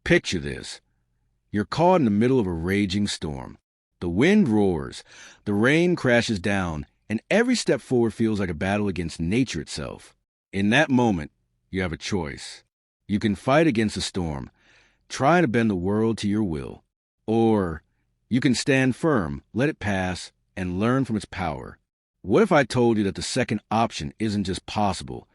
Picture this. You're caught in the middle of a raging storm. The wind roars, the rain crashes down, and every step forward feels like a battle against nature itself. In that moment, you have a choice. You can fight against the storm, trying to bend the world to your will. Or you can stand firm, let it pass, and learn from its power. What if I told you that the second option isn't just possible?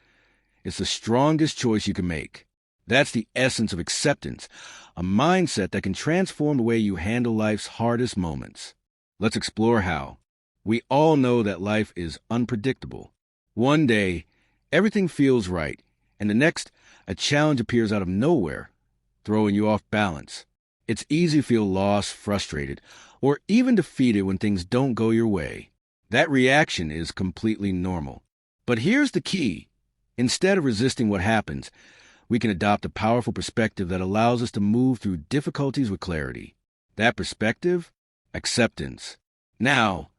It's the strongest choice you can make. That's the essence of acceptance, a mindset that can transform the way you handle life's hardest moments. Let's explore how. We all know that life is unpredictable. One day, everything feels right, and the next, a challenge appears out of nowhere, throwing you off balance. It's easy to feel lost, frustrated, or even defeated when things don't go your way. That reaction is completely normal. But here's the key. Instead of resisting what happens, we can adopt a powerful perspective that allows us to move through difficulties with clarity. That perspective? Acceptance. Now,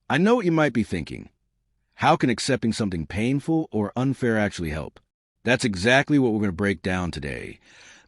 I know what you might be thinking. How can accepting something painful or unfair actually help? That's exactly what we're going to break down today.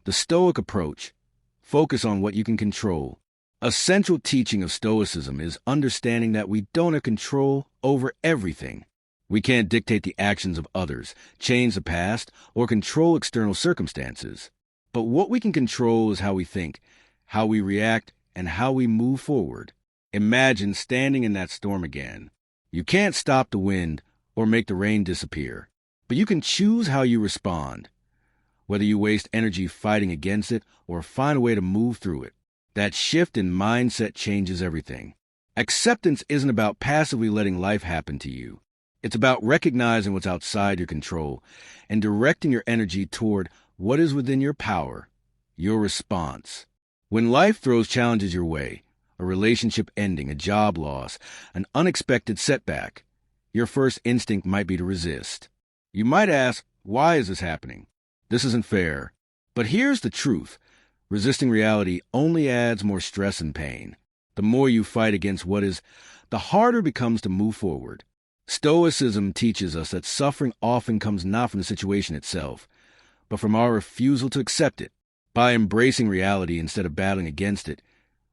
The Stoic approach. Focus on what you can control. A central teaching of Stoicism is understanding that we don't have control over everything. We can't dictate the actions of others, change the past, or control external circumstances. But what we can control is how we think, how we react, and how we move forward. Imagine standing in that storm again. You can't stop the wind or make the rain disappear, but you can choose how you respond, whether you waste energy fighting against it or find a way to move through it. That shift in mindset changes everything. Acceptance isn't about passively letting life happen to you. It's about recognizing what's outside your control and directing your energy toward what is within your power, your response. When life throws challenges your way, a relationship ending, a job loss, an unexpected setback, your first instinct might be to resist. You might ask, why is this happening? This isn't fair. But here's the truth. Resisting reality only adds more stress and pain. The more you fight against what is, the harder it becomes to move forward. Stoicism teaches us that suffering often comes not from the situation itself, but from our refusal to accept it. By embracing reality instead of battling against it,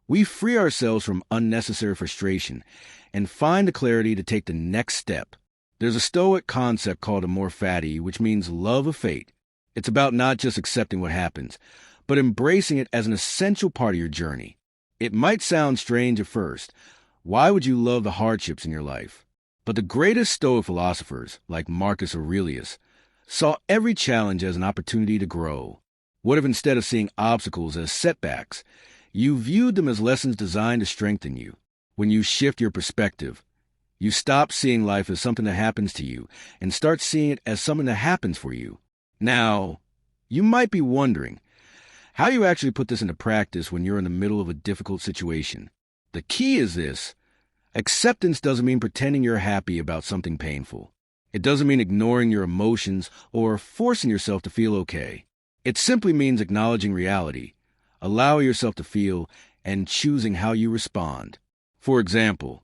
we free ourselves from unnecessary frustration and find the clarity to take the next step. There's a Stoic concept called amor fati, which means love of fate. It's about not just accepting what happens, but embracing it as an essential part of your journey. It might sound strange at first. Why would you love the hardships in your life? But the greatest Stoic philosophers, like Marcus Aurelius, saw every challenge as an opportunity to grow. What if instead of seeing obstacles as setbacks, you viewed them as lessons designed to strengthen you? When you shift your perspective, you stop seeing life as something that happens to you and start seeing it as something that happens for you. Now, you might be wondering, how do you actually put this into practice when you're in the middle of a difficult situation? The key is this. Acceptance doesn't mean pretending you're happy about something painful. It doesn't mean ignoring your emotions or forcing yourself to feel okay. It simply means acknowledging reality, allowing yourself to feel, and choosing how you respond. For example,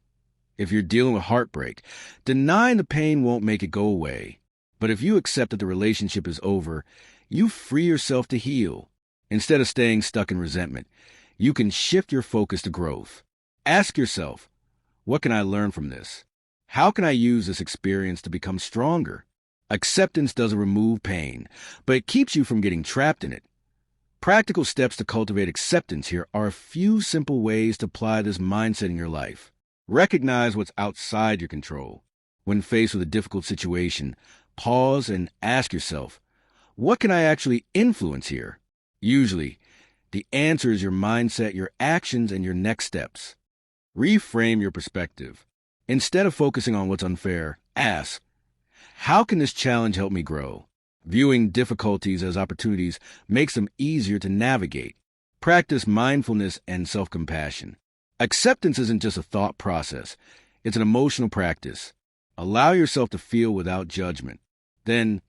if you're dealing with heartbreak, denying the pain won't make it go away. But if you accept that the relationship is over, you free yourself to heal. Instead of staying stuck in resentment, you can shift your focus to growth. Ask yourself, what can I learn from this? How can I use this experience to become stronger? Acceptance doesn't remove pain, but it keeps you from getting trapped in it. Practical steps to cultivate acceptance here are a few simple ways to apply this mindset in your life. Recognize what's outside your control. When faced with a difficult situation, pause and ask yourself, what can I actually influence here? Usually, the answer is your mindset, your actions, and your next steps. Reframe your perspective. Instead of focusing on what's unfair, ask, how can this challenge help me grow? Viewing difficulties as opportunities makes them easier to navigate. Practice mindfulness and self-compassion. Acceptance isn't just a thought process. It's an emotional practice. Allow yourself to feel without judgment. Then,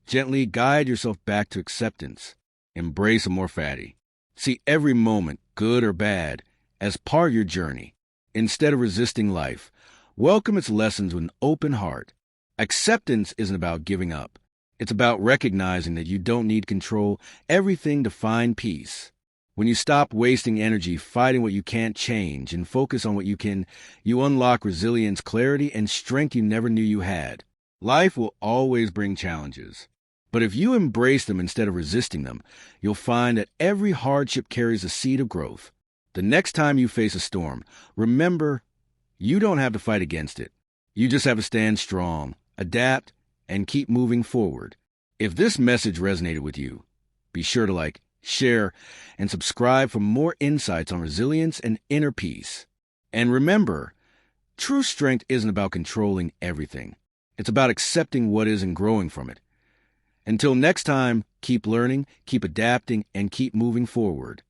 gently guide yourself back to acceptance. Embrace amor fati. See every moment, good or bad, as part of your journey. Instead of resisting life, welcome its lessons with an open heart. Acceptance isn't about giving up. It's about recognizing that you don't need to control everything to find peace. When you stop wasting energy fighting what you can't change and focus on what you can, you unlock resilience, clarity, and strength you never knew you had. Life will always bring challenges. But if you embrace them instead of resisting them, you'll find that every hardship carries a seed of growth. The next time you face a storm, remember, you don't have to fight against it. You just have to stand strong, adapt, and keep moving forward. If this message resonated with you, be sure to like, share, and subscribe for more insights on resilience and inner peace. And remember, true strength isn't about controlling everything. It's about accepting what is and growing from it. Until next time, keep learning, keep adapting, and keep moving forward.